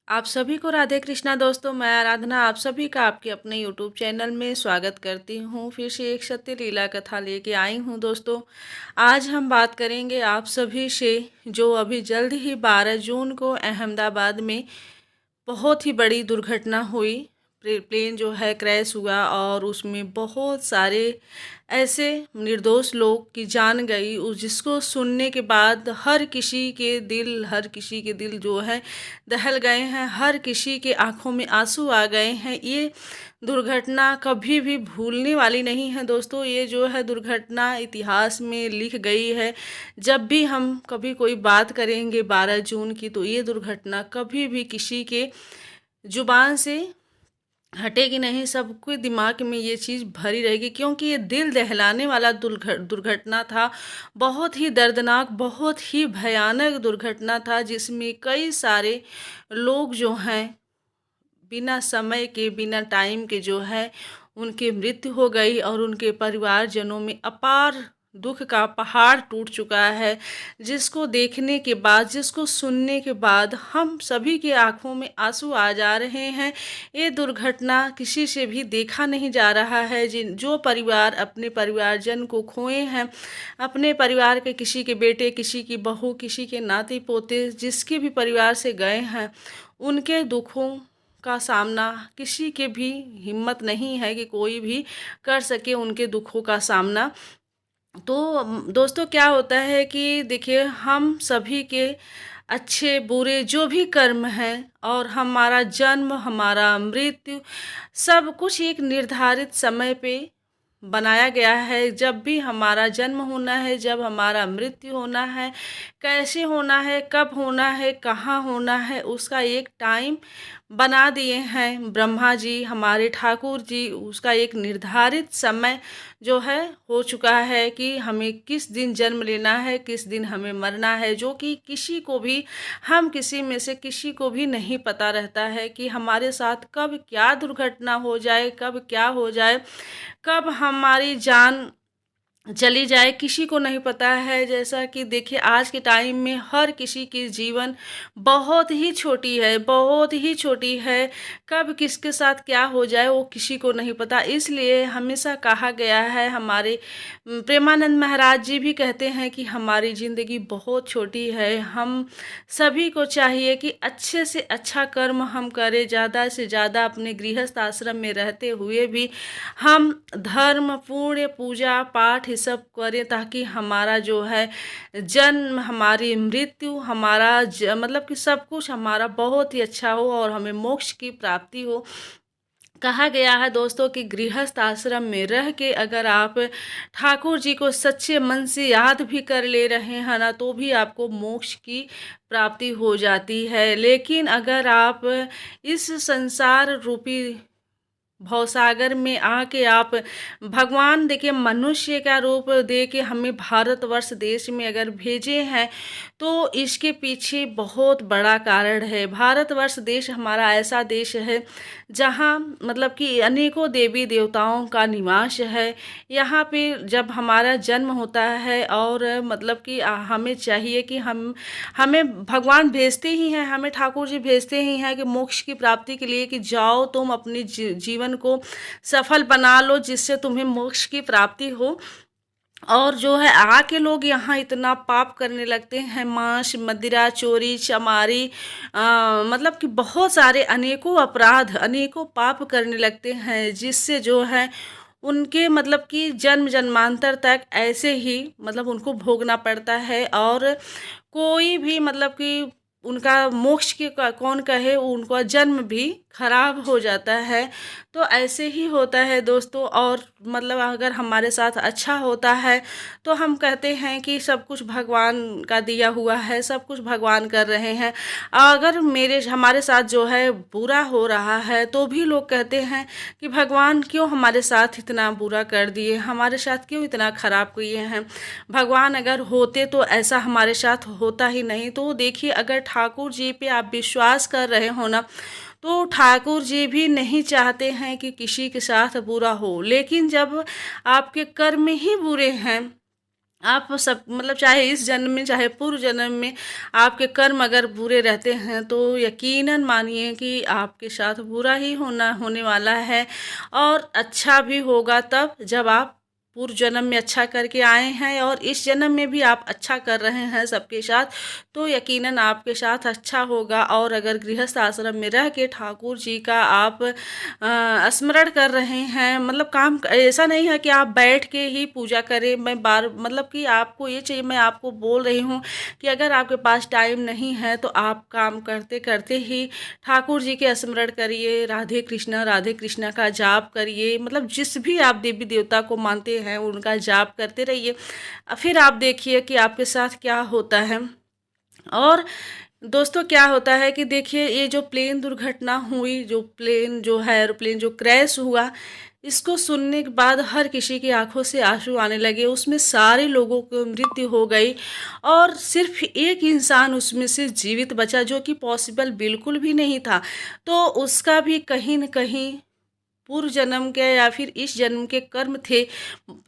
आप सभी को राधे कृष्णा दोस्तों। मैं आराधना आप सभी का आपके अपने यूट्यूब चैनल में स्वागत करती हूँ। फिर से एक सत्य लीला कथा लेके आई हूँ दोस्तों। आज हम बात करेंगे आप सभी से जो अभी जल्द ही 12 जून को अहमदाबाद में बहुत ही बड़ी दुर्घटना हुई। प्लेन जो है क्रैश हुआ और उसमें बहुत सारे ऐसे निर्दोष लोग की जान गई। उस जिसको सुनने के बाद हर किसी के दिल जो है दहल गए हैं। हर किसी के आंखों में आंसू आ गए हैं। ये दुर्घटना कभी भी भूलने वाली नहीं है दोस्तों। ये जो है दुर्घटना इतिहास में लिख गई है। जब भी हम कभी कोई बात करेंगे 12 जून की, तो ये दुर्घटना कभी भी किसी के जुबान से हटेगी नहीं। सबके दिमाग में ये चीज़ भरी रहेगी, क्योंकि ये दिल दहलाने वाला दुर्घटना था। बहुत ही दर्दनाक, बहुत ही भयानक दुर्घटना था, जिसमें कई सारे लोग जो हैं बिना समय के, बिना टाइम के जो है उनकी मृत्यु हो गई और उनके परिवारजनों में अपार दुख का पहाड़ टूट चुका है। जिसको देखने के बाद, जिसको सुनने के बाद हम सभी की आंखों में आंसू आ जा रहे हैं। ये दुर्घटना किसी से भी देखा नहीं जा रहा है। जो परिवार अपने परिवारजन को खोए हैं, अपने परिवार के किसी के बेटे, किसी की बहू, किसी के नाती पोते, जिसके भी परिवार से गए हैं, उनके दुखों का सामना किसी के भी हिम्मत नहीं है कि कोई भी कर सके उनके दुखों का सामना। तो दोस्तों क्या होता है कि देखिए, हम सभी के अच्छे बुरे जो भी कर्म हैं और हमारा जन्म, हमारा मृत्यु, सब कुछ एक निर्धारित समय पे बनाया गया है। जब भी हमारा जन्म होना है, जब हमारा मृत्यु होना है, कैसे होना है, कब होना है, कहाँ होना है, उसका एक टाइम बना दिए हैं ब्रह्मा जी, हमारे ठाकुर जी। उसका एक निर्धारित समय जो है हो चुका है कि हमें किस दिन जन्म लेना है, किस दिन हमें मरना है, जो कि किसी को भी, हम किसी में से किसी को भी नहीं पता रहता है कि हमारे साथ कब क्या दुर्घटना हो जाए, कब क्या हो जाए, कब हमारी जान चली जाए, किसी को नहीं पता है। जैसा कि देखिए, आज के टाइम में हर किसी की जीवन बहुत ही छोटी है, बहुत ही छोटी है। कब किसके साथ क्या हो जाए वो किसी को नहीं पता। इसलिए हमेशा कहा गया है, हमारे प्रेमानंद महाराज जी भी कहते हैं कि हमारी ज़िंदगी बहुत छोटी है। हम सभी को चाहिए कि अच्छे से अच्छा कर्म हम करें, ज़्यादा से ज़्यादा अपने गृहस्थ आश्रम में रहते हुए भी हम धर्म, पुण्य, पूजा पाठ ये सब करें, ताकि हमारा जो है जन्म, हमारी मृत्यु, हमारा मतलब कि सब कुछ हमारा बहुत ही अच्छा हो और हमें मोक्ष की प्राप्ति हो। कहा गया है दोस्तों कि गृहस्थ आश्रम में रह के अगर आप ठाकुर जी को सच्चे मन से याद भी कर ले रहे हैं ना, तो भी आपको मोक्ष की प्राप्ति हो जाती है। लेकिन अगर आप इस संसार रूपी भवसागर में आके आप भगवान, देखिए, मनुष्य का रूप दे के हमें भारतवर्ष देश में अगर भेजे हैं, तो इसके पीछे बहुत बड़ा कारण है। भारतवर्ष देश हमारा ऐसा देश है जहाँ मतलब कि अनेकों देवी देवताओं का निवास है। यहाँ पे जब हमारा जन्म होता है और मतलब कि हमें चाहिए कि हमें भगवान भेजते ही हैं, हमें ठाकुर जी भेजते ही हैं कि मोक्ष की प्राप्ति के लिए, कि जाओ तुम अपने जीवन को सफल बना लो, जिससे तुम्हें मोक्ष की प्राप्ति हो। और जो है आके लोग यहाँ इतना पाप करने लगते हैं, मांस, मदिरा, चोरी, चमारी, मतलब कि बहुत सारे अनेकों अपराध, अनेकों पाप करने लगते हैं, जिससे जो है उनके मतलब कि जन्म जन्मांतर तक ऐसे ही मतलब उनको भोगना पड़ता है। और कोई भी मतलब कि उनका मोक्ष के कौन कहे, उनका जन्म भी खराब हो जाता है। तो ऐसे ही होता है दोस्तों। और मतलब अगर हमारे साथ अच्छा होता है तो हम कहते हैं कि सब कुछ भगवान का दिया हुआ है, सब कुछ भगवान कर रहे हैं। अगर हमारे साथ जो है बुरा हो रहा है, तो भी लोग कहते हैं कि भगवान क्यों हमारे साथ इतना बुरा कर दिए, हमारे साथ क्यों इतना खराब किए हैं। भगवान अगर होते तो ऐसा हमारे साथ होता ही नहीं। तो देखिए, अगर ठाकुर जी पे आप विश्वास कर रहे हो ना, तो ठाकुर जी भी नहीं चाहते हैं कि किसी के साथ बुरा हो। लेकिन जब आपके कर्म ही बुरे हैं, आप सब मतलब चाहे इस जन्म में चाहे पूर्व जन्म में आपके कर्म अगर बुरे रहते हैं तो यकीनन मानिए कि आपके साथ बुरा ही होने वाला है। और अच्छा भी होगा तब जब आप पूर्व जन्म में अच्छा करके आए हैं और इस जन्म में भी आप अच्छा कर रहे हैं सबके साथ, तो यकीनन आपके साथ अच्छा होगा। और अगर गृहस्थ आश्रम में रह के ठाकुर जी का आप स्मरण कर रहे हैं, मतलब काम ऐसा नहीं है कि आप बैठ के ही पूजा करें। मैं बार मतलब कि आपको ये चाहिए, मैं आपको बोल रही हूँ कि अगर आपके पास टाइम नहीं है तो आप काम करते करते ही ठाकुर जी के स्मरण करिए, राधे कृष्णा का जाप करिए, मतलब जिस भी आप देवी देवता को मानते हैं उनका जाप करते रहिए। फिर आप देखिए कि आपके साथ क्या होता है। और दोस्तों क्या होता है कि देखिए, ये जो प्लेन दुर्घटना हुई, जो प्लेन जो है एरोप्लेन जो क्रैश हुआ, इसको सुनने के बाद हर किसी की आंखों से आंसू आने लगे। उसमें सारे लोगों को मृत्यु हो गई और सिर्फ एक इंसान उसमें से जीवित बचा, जो कि पॉसिबल बिल्कुल भी नहीं था। तो उसका भी कहीं न कहीं पूर्व जन्म के या फिर इस जन्म के कर्म थे।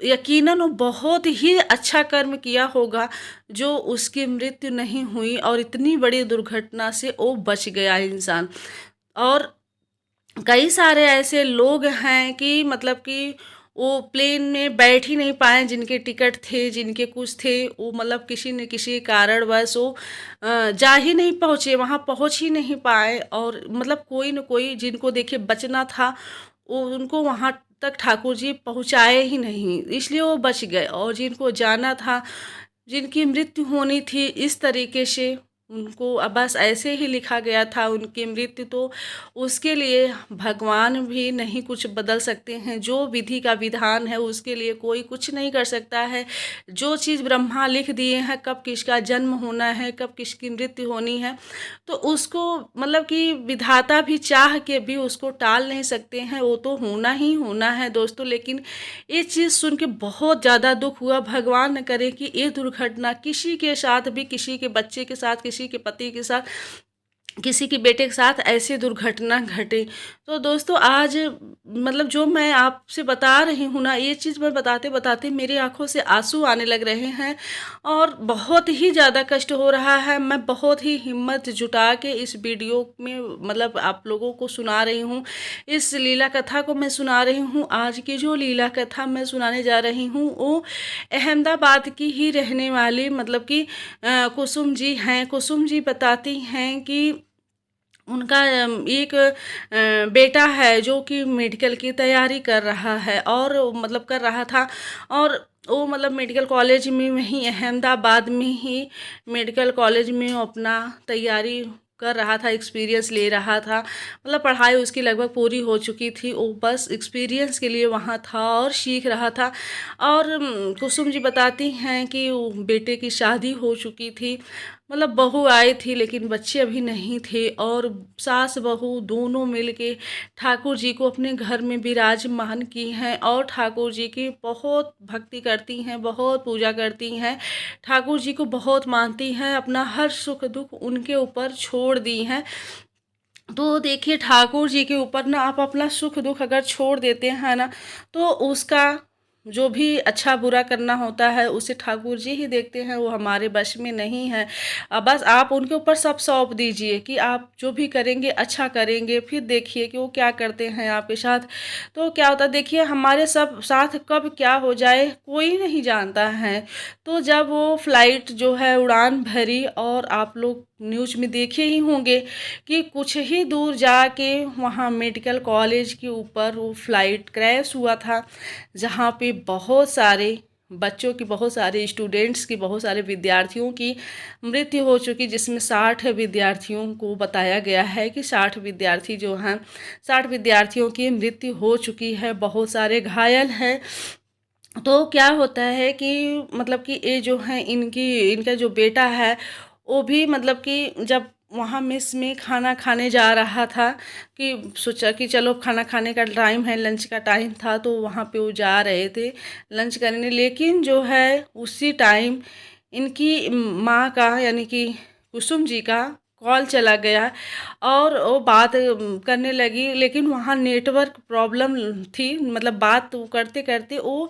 यकीनन वो बहुत ही अच्छा कर्म किया होगा जो उसकी मृत्यु नहीं हुई और इतनी बड़ी दुर्घटना से वो बच गया इंसान। और कई सारे ऐसे लोग हैं कि मतलब कि वो प्लेन में बैठ ही नहीं पाए, जिनके टिकट थे, जिनके कुछ थे, वो मतलब किसी न किसी कारणवश वो जा ही नहीं पहुँचे, वहाँ पहुँच ही नहीं पाए। और मतलब कोई न कोई जिनको देखिए बचना था, वो उनको वहाँ तक ठाकुर जी पहुँचाए ही नहीं, इसलिए वो बच गए। और जिनको जाना था, जिनकी मृत्यु होनी थी इस तरीके से, उनको अब बस ऐसे ही लिखा गया था उनकी मृत्यु, तो उसके लिए भगवान भी नहीं कुछ बदल सकते हैं। जो विधि का विधान है उसके लिए कोई कुछ नहीं कर सकता है। जो चीज़ ब्रह्मा लिख दिए हैं कब किसका जन्म होना है, कब किसकी मृत्यु होनी है, तो उसको मतलब कि विधाता भी चाह के भी उसको टाल नहीं सकते हैं, वो तो होना ही होना है दोस्तों। लेकिन ये चीज़ सुन के बहुत ज़्यादा दुख हुआ। भगवान न करे कि ये दुर्घटना किसी के साथ भी, किसी के बच्चे के साथ, किसी के पति के साथ, किसी के बेटे के साथ ऐसी दुर्घटना घटे। तो दोस्तों आज मतलब जो मैं आपसे बता रही हूँ ना, ये चीज़ मैं बताते बताते मेरी आंखों से आंसू आने लग रहे हैं और बहुत ही ज़्यादा कष्ट हो रहा है। मैं बहुत ही हिम्मत जुटा के इस वीडियो में मतलब आप लोगों को सुना रही हूँ, इस लीला कथा को मैं सुना रही हूँ। आज की जो लीला कथा मैं सुनाने जा रही हूँ वो अहमदाबाद की ही रहने वाली मतलब कि कुसुम जी हैं। कुसुम जी बताती हैं कि उनका एक बेटा है जो कि मेडिकल की तैयारी कर रहा है और मतलब कर रहा था। और वो मतलब मेडिकल कॉलेज में वहीं अहमदाबाद में ही मेडिकल कॉलेज में वो अपना तैयारी कर रहा था, एक्सपीरियंस ले रहा था। मतलब पढ़ाई उसकी लगभग पूरी हो चुकी थी, वो बस एक्सपीरियंस के लिए वहाँ था और सीख रहा था। और कुसुम जी बताती हैं कि वो बेटे की शादी हो चुकी थी, मतलब बहू आई थी लेकिन बच्चे अभी नहीं थे। और सास बहू दोनों मिलके ठाकुर जी को अपने घर में विराजमान की हैं और ठाकुर जी की बहुत भक्ति करती हैं, बहुत पूजा करती हैं, ठाकुर जी को बहुत मानती हैं, अपना हर सुख दुख उनके ऊपर छोड़ दी हैं। तो देखिए ठाकुर जी के ऊपर ना आप अपना सुख दुख अगर छोड़ देते हैं ना, तो उसका जो भी अच्छा बुरा करना होता है उसे ठाकुर जी ही देखते हैं, वो हमारे वश में नहीं है। बस आप उनके ऊपर सब सौंप दीजिए कि आप जो भी करेंगे अच्छा करेंगे, फिर देखिए कि वो क्या करते हैं आपके साथ। तो क्या होता है देखिए, हमारे सब साथ कब क्या हो जाए कोई नहीं जानता है। तो जब वो फ्लाइट जो है उड़ान भरी, और आप लोग न्यूज़ में देखे ही होंगे कि कुछ ही दूर जाके वहाँ मेडिकल कॉलेज के ऊपर वो फ्लाइट क्रैश हुआ था, जहाँ पे बहुत सारे बच्चों की, बहुत सारे स्टूडेंट्स की, बहुत सारे विद्यार्थियों की मृत्यु हो चुकी, जिसमें 60 विद्यार्थियों को बताया गया है कि 60 विद्यार्थी जो हैं, 60 विद्यार्थियों की मृत्यु हो चुकी है, बहुत सारे घायल हैं। तो क्या होता है कि मतलब कि ये जो है इनका जो बेटा है, वो भी मतलब कि जब वहाँ मेस में खाना खाने जा रहा था, कि सोचा कि चलो खाना खाने का टाइम है, लंच का टाइम था, तो वहाँ पे वो जा रहे थे लंच करने। लेकिन जो है उसी टाइम इनकी माँ का यानी कि कुसुम जी का कॉल चला गया और वो बात करने लगी, लेकिन वहाँ नेटवर्क प्रॉब्लम थी। मतलब बात वो करते करते वो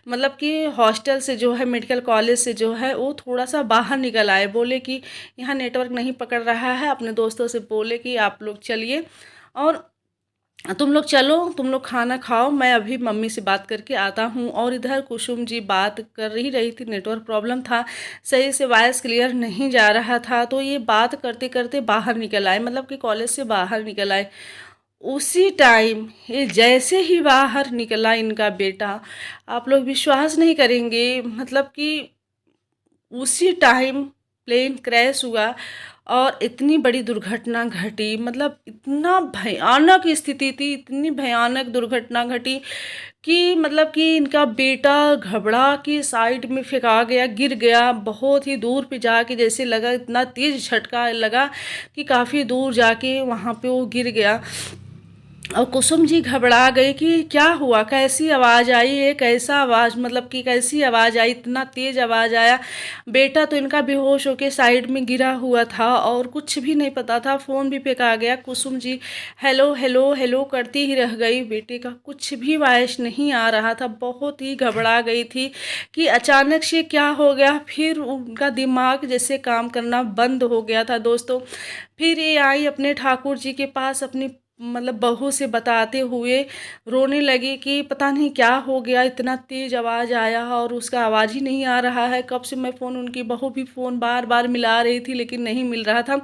मतलब कि हॉस्टल से जो है, मेडिकल कॉलेज से जो है, वो थोड़ा सा बाहर निकल आए। बोले कि यहाँ नेटवर्क नहीं पकड़ रहा है। अपने दोस्तों से बोले कि आप लोग चलिए और तुम लोग चलो, तुम लोग खाना खाओ, मैं अभी मम्मी से बात करके आता हूँ। और इधर कुसुम जी बात कर ही रही थी, नेटवर्क प्रॉब्लम था, सही से वॉइस क्लियर नहीं जा रहा था। तो ये बात करते करते बाहर निकल आए, मतलब कि कॉलेज से बाहर निकल आए। उसी टाइम ये जैसे ही बाहर निकला इनका बेटा, आप लोग विश्वास नहीं करेंगे, मतलब कि उसी टाइम प्लेन क्रैश हुआ और इतनी बड़ी दुर्घटना घटी। मतलब इतना भयानक स्थिति थी, इतनी भयानक दुर्घटना घटी कि मतलब कि इनका बेटा घबरा के साइड में फेंका गया, गिर गया बहुत ही दूर पे जाके। जैसे लगा, इतना तेज झटका लगा कि काफ़ी दूर जाके वहाँ पे वो गिर गया। और कुसुम जी घबरा गई कि क्या हुआ, कैसी आवाज़ आई, ये कैसा आवाज़, मतलब कि कैसी आवाज़ आई, इतना तेज़ आवाज़ आया। बेटा तो इनका बेहोश होके साइड में गिरा हुआ था और कुछ भी नहीं पता था। फ़ोन भी फेंका गया। Kusum ji hello hello hello करती ही रह गई, बेटे का कुछ भी वॉइस नहीं आ रहा था। बहुत ही घबरा गई थी कि अचानक से क्या हो गया। फिर उनका दिमाग जैसे काम करना बंद हो गया था दोस्तों। फिर ये आई अपने ठाकुर जी के पास, अपनी मतलब बहू से बताते हुए रोने लगी कि पता नहीं क्या हो गया, इतना तेज आवाज़ आया और उसका आवाज़ ही नहीं आ रहा है। कब से मैं फ़ोन, उनकी बहू भी फ़ोन बार बार मिला रही थी लेकिन नहीं मिल रहा था।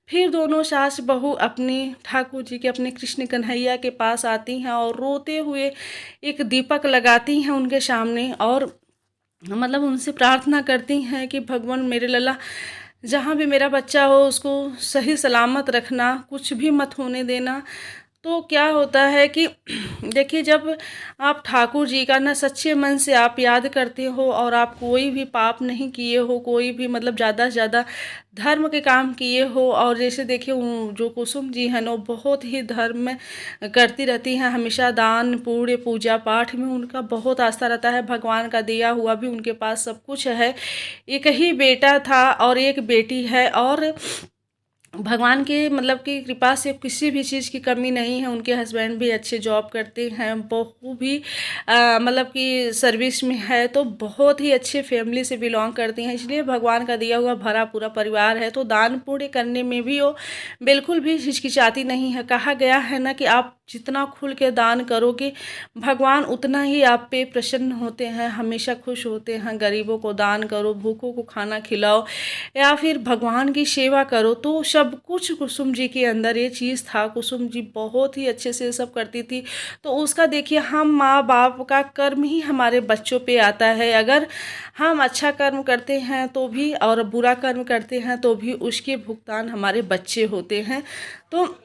फिर दोनों सास बहू अपने ठाकुर जी के, अपने कृष्ण कन्हैया के पास आती हैं और रोते हुए एक दीपक लगाती हैं उनके सामने और मतलब उनसे प्रार्थना करती हैं कि भगवान मेरे लल्ला, जहाँ भी मेरा बच्चा हो उसको सही सलामत रखना, कुछ भी मत होने देना। तो क्या होता है कि देखिए, जब आप ठाकुर जी का ना सच्चे मन से आप याद करते हो और आप कोई भी पाप नहीं किए हो, कोई भी मतलब ज़्यादा से ज़्यादा धर्म के काम किए हो। और जैसे देखिए जो कुसुम जी हैं ना, वो बहुत ही धर्म में करती रहती हैं, हमेशा दान पुण्य पूजा पाठ में उनका बहुत आस्था रहता है। भगवान का दिया हुआ भी उनके पास सब कुछ है। एक ही बेटा था और एक बेटी है और भगवान के मतलब की कृपा से किसी भी चीज़ की कमी नहीं है। उनके हस्बैंड भी अच्छे जॉब करते हैं, बहू भी मतलब कि सर्विस में है, तो बहुत ही अच्छे फैमिली से बिलोंग करती हैं। इसलिए भगवान का दिया हुआ भरा पूरा परिवार है। तो दान पुण्य करने में भी वो बिल्कुल भी हिचकिचाती नहीं है। कहा गया है ना कि आप जितना खुल के दान करोगे, भगवान उतना ही आप पे प्रसन्न होते हैं, हमेशा खुश होते हैं। गरीबों को दान करो, भूखों को खाना खिलाओ या फिर भगवान की सेवा करो। तो सब कुछ कुसुम जी के अंदर ये चीज़ था। कुसुम जी बहुत ही अच्छे से सब करती थी। तो उसका देखिए, हम माँ बाप का कर्म ही हमारे बच्चों पे आता है। अगर हम अच्छा कर्म करते हैं तो भी और बुरा कर्म करते हैं तो भी उसके भुगतान हमारे बच्चे होते हैं। तो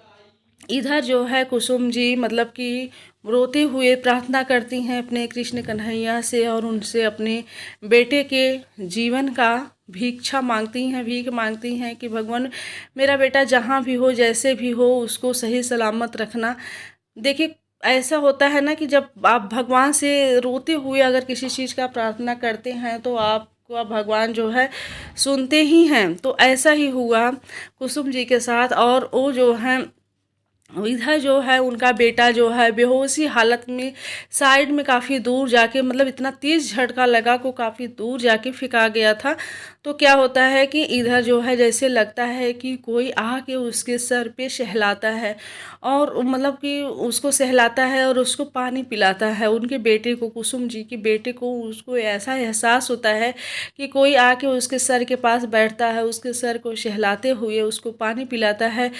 इधर जो है कुसुम जी मतलब कि रोते हुए प्रार्थना करती हैं अपने कृष्ण कन्हैया से और उनसे अपने बेटे के जीवन का भिक्षा मांगती हैं, भीख मांगती हैं कि भगवान मेरा बेटा जहाँ भी हो, जैसे भी हो, उसको सही सलामत रखना। देखिए, ऐसा होता है ना कि जब आप भगवान से रोते हुए अगर किसी चीज़ का प्रार्थना करते हैं तो आपको भगवान जो है सुनते ही हैं। तो ऐसा ही हुआ कुसुम जी के साथ। और वो जो है इधर जो है उनका बेटा जो है बेहोशी हालत में साइड में काफ़ी दूर जाके, मतलब इतना तेज़ झटका लगा को काफ़ी दूर जाके फेंका गया था। तो क्या होता है कि इधर जो है जैसे लगता है कि कोई आके उसके सर पे सहलाता है और मतलब कि उसको सहलाता है और उसको पानी पिलाता है। उनके बेटे को, कुसुम जी के बेटे को, उसको ऐसा एहसास होता है कि कोई आके उसके सर के पास बैठता है, उसके सर को सहलाते हुए उसको पानी पिलाता है।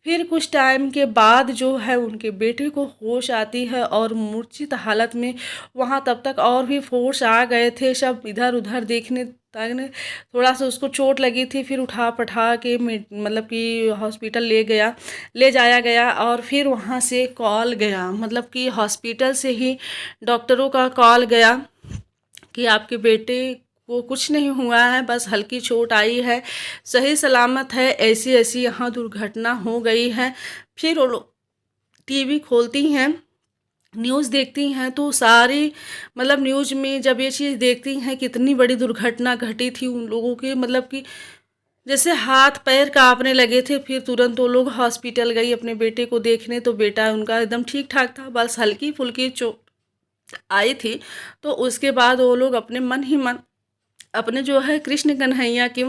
फिर कुछ टाइम के बाद जो है उनके बेटे को होश आती है और मूर्छित हालत में वहाँ तब तक और भी फोर्स आ गए थे, सब इधर उधर देखने ताकने। थोड़ा सा उसको चोट लगी थी, फिर उठा पठा के मतलब कि हॉस्पिटल ले जाया गया। और फिर वहाँ से कॉल गया, मतलब कि हॉस्पिटल से ही डॉक्टरों का कॉल गया कि आपके बेटे को कुछ नहीं हुआ है, बस हल्की चोट आई है, सही सलामत है, ऐसी ऐसी यहाँ दुर्घटना हो गई है। फिर वो लोग टीवी खोलती हैं, न्यूज़ देखती हैं तो सारी मतलब न्यूज़ में जब ये चीज़ देखती हैं कितनी बड़ी दुर्घटना घटी थी उन लोगों की, मतलब कि जैसे हाथ पैर कांपने लगे थे। फिर तुरंत वो लोग हॉस्पिटल गई अपने बेटे को देखने, तो बेटा उनका एकदम ठीक ठाक था, बस हल्की फुल्की चोट आई थी। तो उसके बाद वो लोग अपने मन ही मन अपने जो है कृष्ण कन्हैया की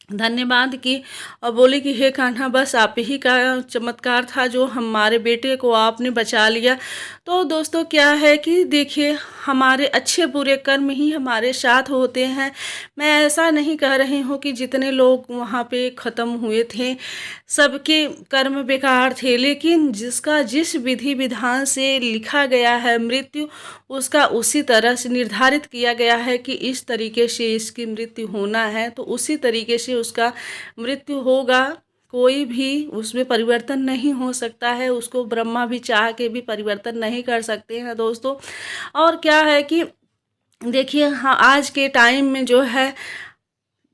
धन्यवाद की और बोले कि हे कान्हा, बस आप ही का चमत्कार था जो हमारे बेटे को आपने बचा लिया। तो दोस्तों क्या है कि देखिए, हमारे अच्छे बुरे कर्म ही हमारे साथ होते हैं। मैं ऐसा नहीं कह रही हूँ कि जितने लोग वहाँ पे ख़त्म हुए थे सबके कर्म बेकार थे, लेकिन जिसका जिस विधि विधान से लिखा गया है मृत्यु, उसका उसी तरह से निर्धारित किया गया है कि इस तरीके से इसकी मृत्यु होना है, तो उसी तरीके से उसका मृत्यु होगा। कोई भी उसमें परिवर्तन नहीं हो सकता है, उसको ब्रह्मा भी चाह के भी परिवर्तन नहीं कर सकते हैं दोस्तों। और क्या है कि देखिए, हाँ, आज के टाइम में जो है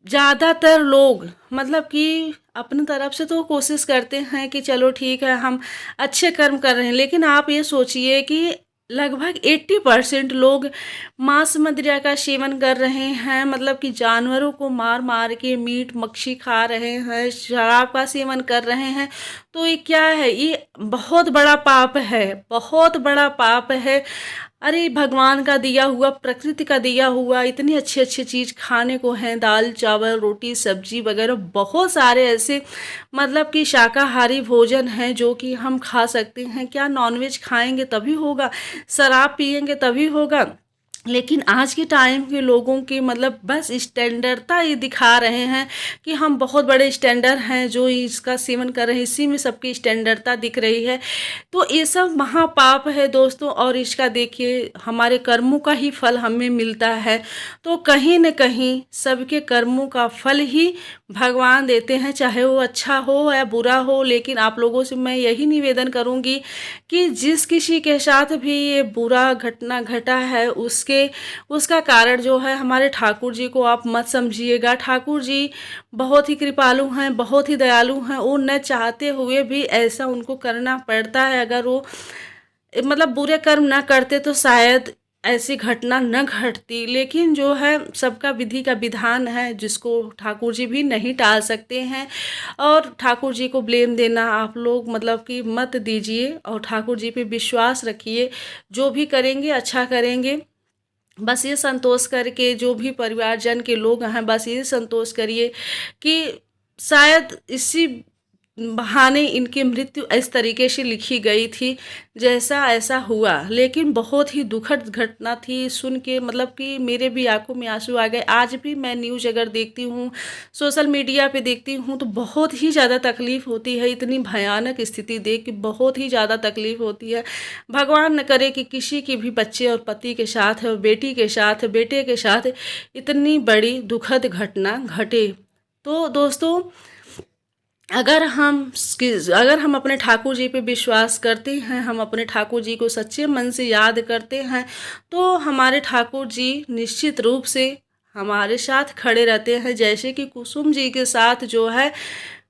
ज़्यादातर लोग मतलब कि अपनी तरफ से तो कोशिश करते हैं कि चलो ठीक है हम अच्छे कर्म कर रहे हैं, लेकिन आप ये सोचिए कि लगभग 80% लोग मांस मदिरा का सेवन कर रहे हैं, मतलब कि जानवरों को मार मार के मीट मच्छी खा रहे हैं, शराब का सेवन कर रहे हैं। तो ये क्या है, ये बहुत बड़ा पाप है, बहुत बड़ा पाप है। अरे भगवान का दिया हुआ, प्रकृति का दिया हुआ इतनी अच्छी अच्छी चीज़ खाने को है, दाल चावल रोटी सब्जी वगैरह बहुत सारे ऐसे मतलब कि शाकाहारी भोजन हैं जो कि हम खा सकते हैं। क्या नॉनवेज खाएंगे तभी होगा, शराब पिएंगे तभी होगा? लेकिन आज के टाइम के लोगों की मतलब बस स्टैंडर्डता ये दिखा रहे हैं कि हम बहुत बड़े स्टैंडर्ड हैं जो इसका सेवन कर रहे हैं, इसी में सबकी स्टैंडर्डता दिख रही है। तो ये सब महापाप है दोस्तों, और इसका देखिए हमारे कर्मों का ही फल हमें मिलता है। तो कहीं न कहीं सबके कर्मों का फल ही भगवान देते हैं, चाहे वो अच्छा हो या बुरा हो। लेकिन आप लोगों से मैं यही निवेदन करूँगी कि जिस किसी के साथ भी ये बुरा घटना घटा है उसका कारण जो है हमारे ठाकुर जी को आप मत समझिएगा। ठाकुर जी बहुत ही कृपालु हैं, बहुत ही दयालु हैं। वो न चाहते हुए भी ऐसा उनको करना पड़ता है। अगर वो मतलब बुरे कर्म ना करते तो शायद ऐसी घटना न घटती। लेकिन जो है सबका विधि का विधान है, जिसको ठाकुर जी भी नहीं टाल सकते हैं। और ठाकुर जी को ब्लेम देना आप लोग मतलब कि मत दीजिए, और ठाकुर जी पे विश्वास रखिए। जो भी करेंगे अच्छा करेंगे, बस ये संतोष करके जो भी परिवारजन के लोग हैं बस ये संतोष करिए कि शायद इसी बहाने इनकी मृत्यु इस तरीके से लिखी गई थी जैसा ऐसा हुआ। लेकिन बहुत ही दुखद घटना थी, सुन के मतलब कि मेरे भी आंखों में आंसू आ गए। आज भी मैं न्यूज़ अगर देखती हूँ, सोशल मीडिया पे देखती हूँ, तो बहुत ही ज़्यादा तकलीफ़ होती है। इतनी भयानक स्थिति देख के बहुत ही ज़्यादा तकलीफ़ होती है। भगवान न करे कि किसी के भी बच्चे और पति के साथ और बेटी के साथ बेटे के साथ इतनी बड़ी दुखद घटना घटे। तो दोस्तों, अगर हम अपने ठाकुर जी पे विश्वास करते हैं, हम अपने ठाकुर जी को सच्चे मन से याद करते हैं, तो हमारे ठाकुर जी निश्चित रूप से हमारे साथ खड़े रहते हैं। जैसे कि कुसुम जी के साथ जो है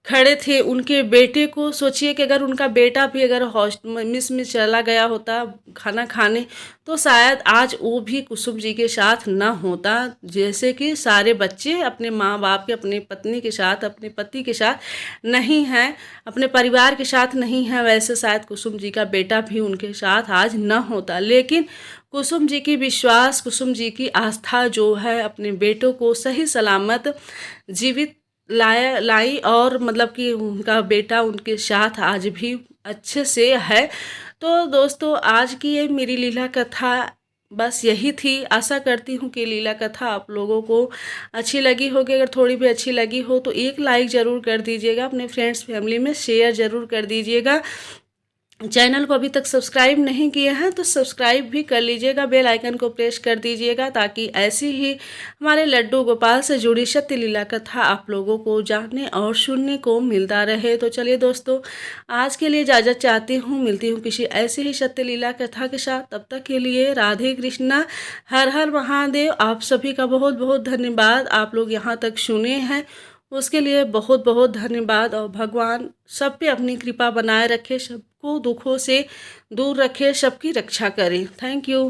खड़े थे उनके बेटे को। सोचिए कि अगर उनका बेटा भी अगर मिस में चला गया होता खाना खाने, तो शायद आज वो भी कुसुम जी के साथ ना होता। जैसे कि सारे बच्चे अपने माँ बाप के, अपने पत्नी के साथ, अपने पति के साथ नहीं हैं, अपने परिवार के साथ नहीं हैं, वैसे शायद कुसुम जी का बेटा भी उनके साथ आज ना होता। लेकिन कुसुम जी की विश्वास, कुसुम जी की आस्था जो है अपने बेटों को सही सलामत जीवित लाई, और मतलब कि उनका बेटा उनके साथ आज भी अच्छे से है। तो दोस्तों, आज की ये मेरी लीला कथा बस यही थी। आशा करती हूँ कि लीला कथा आप लोगों को अच्छी लगी होगी। अगर थोड़ी भी अच्छी लगी हो तो एक लाइक ज़रूर कर दीजिएगा, अपने फ्रेंड्स फैमिली में शेयर ज़रूर कर दीजिएगा। चैनल को अभी तक सब्सक्राइब नहीं किए हैं तो सब्सक्राइब भी कर लीजिएगा, बेल आइकन को प्रेस कर दीजिएगा, ताकि ऐसी ही हमारे लड्डू गोपाल से जुड़ी सत्य लीला कथा आप लोगों को जानने और सुनने को मिलता रहे। तो चलिए दोस्तों, आज के लिए इजाज़त चाहती हूँ, मिलती हूँ किसी ऐसी ही सत्य लीला कथा के साथ। तब तक के लिए राधे कृष्णा, हर हर महादेव। आप सभी का बहुत बहुत धन्यवाद। आप लोग यहाँ तक सुने हैं उसके लिए बहुत बहुत धन्यवाद। और भगवान सब पे अपनी कृपा बनाए रखे, सबको दुखों से दूर रखे, सबकी रक्षा करे। Thank you.